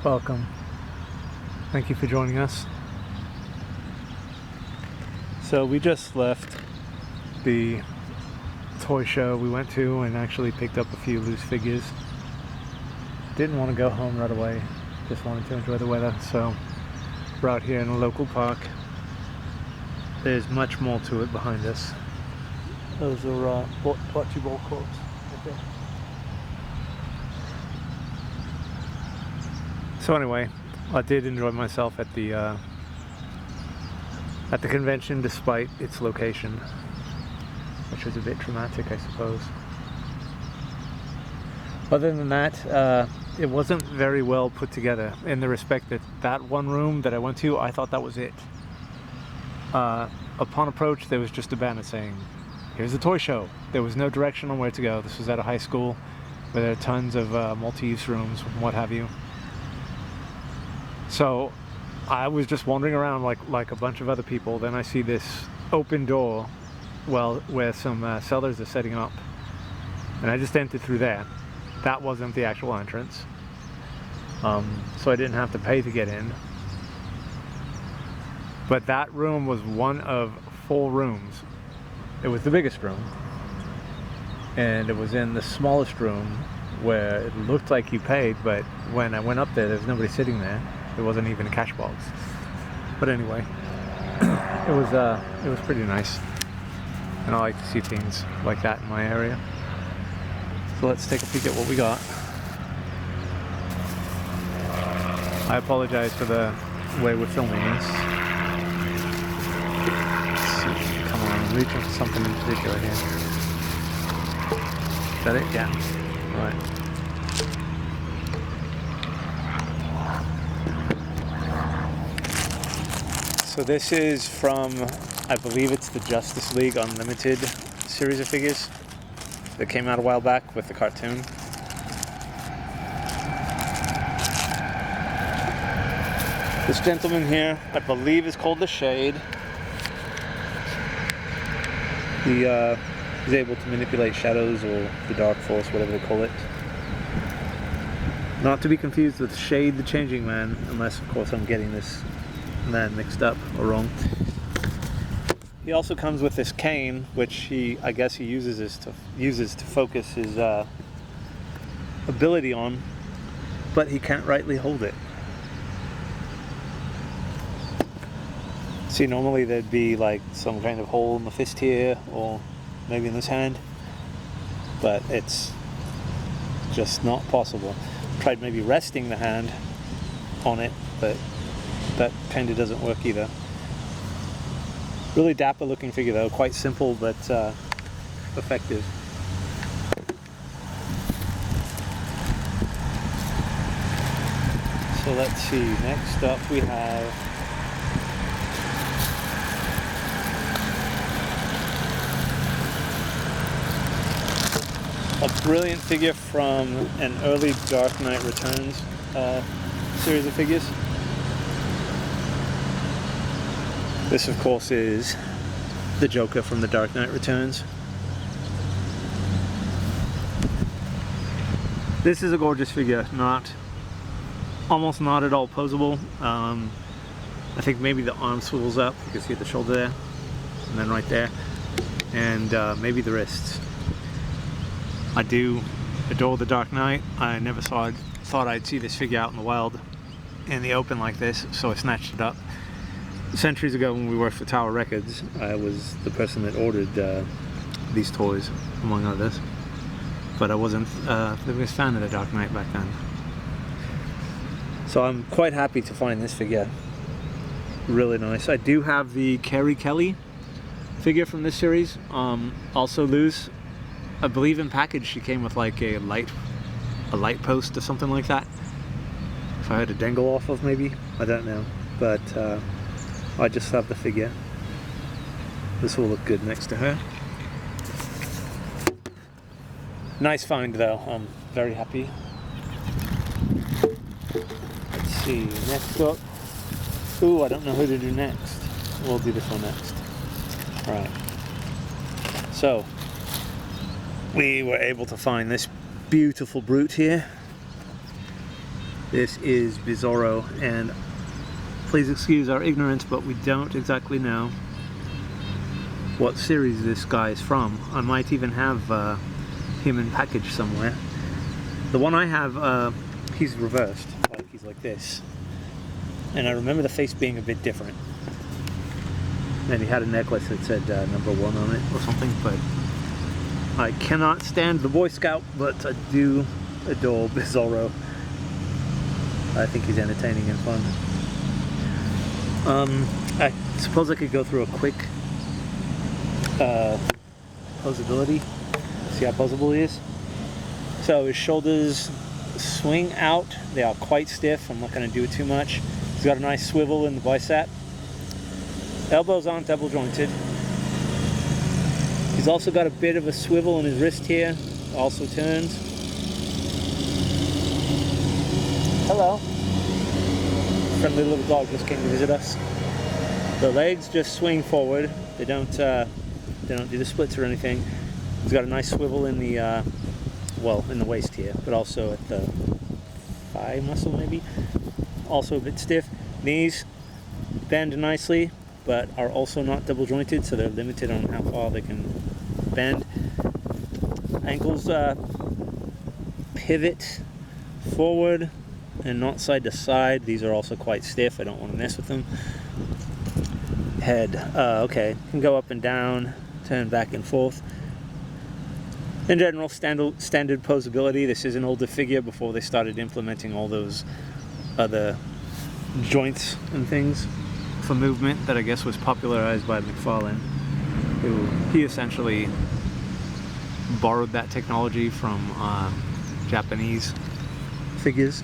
Welcome. Thank you for joining us. So we just left the toy show we went to and actually picked up a few loose figures. Didn't want to go home right away, just wanted to enjoy the weather, so we're out here in a local park. There's much more to it behind us. Those are bocce ball courts. Okay. So anyway, I did enjoy myself at the convention despite its location, which was a bit traumatic, I suppose. Other than that, it wasn't very well put together in the respect that that one room that I went to, I thought that was it. Upon approach, there was just a banner saying, "Here's the toy show." There was no direction on where to go. This was at a high school where there are tons of multi-use rooms and what have you. So I was just wandering around like a bunch of other people. Then I see this open door, where some sellers are setting up, and I just entered through there. That wasn't the actual entrance, so I didn't have to pay to get in. But that room was one of 4 rooms. It was the biggest room, and it was in the smallest room where it looked like you paid, but when I went up there was nobody sitting there. There wasn't even a cash box. But anyway, it was pretty nice, and I like to see things like that in my area. So let's take a peek at what we got. I apologize for the way we're filming this. Let's see. Come on, I'm reaching for something in particular here. Is that it? Yeah. All right. So this is from, I believe it's the Justice League Unlimited series of figures that came out a while back with the cartoon. This gentleman here, I believe, is called the Shade. He is able to manipulate shadows or the Dark Force, whatever they call it. Not to be confused with Shade the Changing Man, unless of course I'm getting this man mixed up or wrong. He also comes with this cane, which I guess he uses to focus his ability on, but he can't rightly hold it. See, normally there'd be like some kind of hole in the fist here, or maybe in this hand, but it's just not possible. Tried maybe resting the hand on it, but that kind of doesn't work either. Really dapper looking figure though, quite simple but effective. So let's see, next up we have a brilliant figure from an early Dark Knight Returns series of figures. This, of course, is the Joker from the Dark Knight Returns. This is a gorgeous figure, almost not at all posable. I think maybe the arm swivels up, you can see the shoulder there, and then right there, and maybe the wrists. I do adore the Dark Knight. I never thought I'd see this figure out in the wild, in the open like this, so I snatched it up. Centuries ago when we worked for Tower Records, I was the person that ordered these toys, among others. But I wasn't the biggest fan of the Dark Knight back then. So I'm quite happy to find this figure. Really nice. I do have the Carrie Kelly figure from this series, also loose. I believe in package she came with like a light post or something like that. If I had a dangle off of, maybe, I don't know. But I just have the figure. This will look good next to her. Nice find though, I'm very happy. Let's see, next up. Ooh, I don't know who to do next. We'll do this one next. Alright. So, we were able to find this beautiful brute here. This is Bizarro, and please excuse our ignorance, but we don't exactly know what series this guy is from. I might even have him in package somewhere. The one I have, he's reversed, like he's like this. And I remember the face being a bit different. And he had a necklace that said number 1 on it or something, but I cannot stand the Boy Scout, but I do adore Bizarro. I think he's entertaining and fun. I suppose I could go through a quick posability. See how posable he is? So his shoulders swing out. They are quite stiff. I'm not going to do it too much. He's got a nice swivel in the bicep. Elbows aren't double jointed. He's also got a bit of a swivel in his wrist here. Also turns. Hello. Friendly little dog just came to visit us. The legs just swing forward. They don't do the splits or anything. He's got a nice swivel in the well, in the waist here, but also at the thigh muscle maybe. Also a bit stiff. Knees bend nicely, but are also not double jointed, so they're limited on how far they can bend. Ankles pivot forward and not side to side. These are also quite stiff. I don't want to mess with them. Head, okay, can go up and down, turn back and forth. In general, standard posability. This is an older figure before they started implementing all those other joints and things for movement that I guess was popularized by McFarlane, who he essentially borrowed that technology from Japanese figures.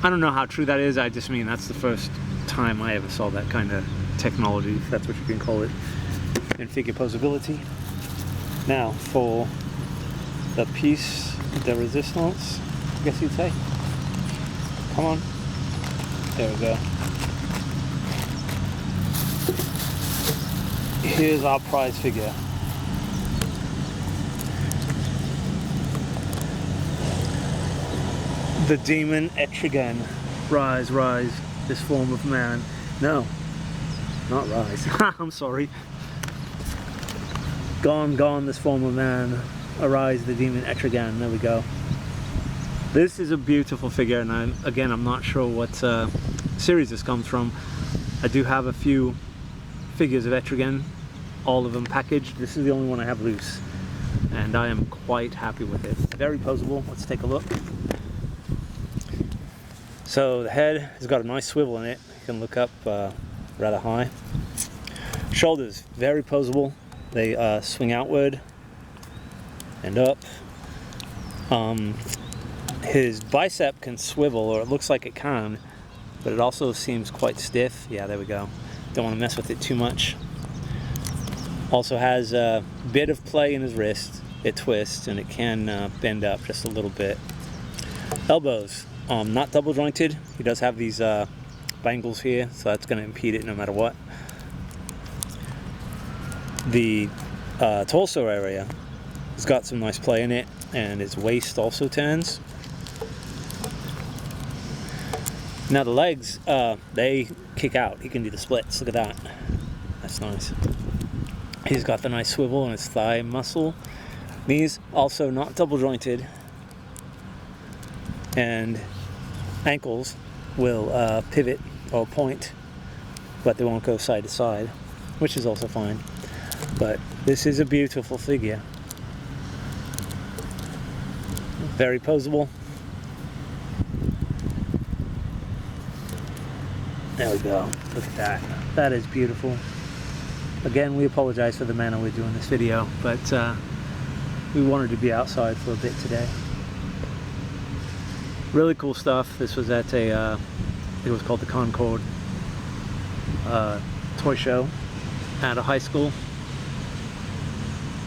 I don't know how true that is. I just mean that's the first time I ever saw that kind of technology, if that's what you can call it, in figure posability. Now for the piece de resistance, I guess you'd say. Come on. There we go. Here's our prize figure. The demon Etrigan. Rise, rise, this form of man. No, not rise. I'm sorry. Gone, gone, this form of man. Arise, the demon Etrigan. There we go. This is a beautiful figure, and I'm not sure what series this comes from. I do have a few figures of Etrigan, all of them packaged. This is the only one I have loose, and I am quite happy with it. Very posable. Let's take a look. So the head has got a nice swivel in it. You can look up rather high. Shoulders, very posable. They swing outward and up. His bicep can swivel, or it looks like it can, but it also seems quite stiff. Yeah, there we go. Don't want to mess with it too much. Also has a bit of play in his wrist. It twists and it can bend up just a little bit. Elbows, not double jointed. He does have these bangles here, so that's going to impede it no matter what. The torso area has got some nice play in it, and his waist also turns. Now the legs, they kick out. He can do the splits. Look at that. That's nice. He's got the nice swivel in his thigh muscle. Knees also not double jointed. And ankles will pivot or point, but they won't go side to side, which is also fine. But this is a beautiful figure. Very posable. There we go. Look at that. That is beautiful. Again, we apologize for the manner we're doing this video, but we wanted to be outside for a bit today. Really cool stuff. This was at a, it was called the Concord toy show at a high school.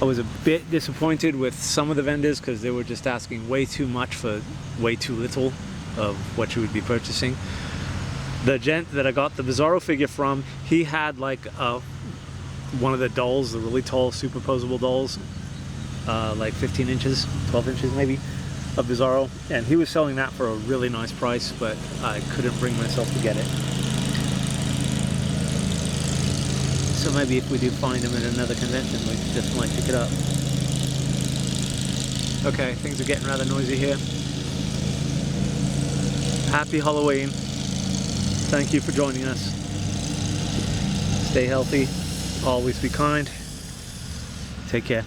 I was a bit disappointed with some of the vendors because they were just asking way too much for way too little of what you would be purchasing. The gent that I got the Bizarro figure from, he had like one of the dolls, the really tall superposable dolls, like 15 inches, 12 inches maybe. a Bizarro, and he was selling that for a really nice price, but I couldn't bring myself to get it. So maybe if we do find him at another convention, we just might pick it up. Okay, things are getting rather noisy here. Happy Halloween. Thank you for joining us. Stay healthy. Always be kind. Take care.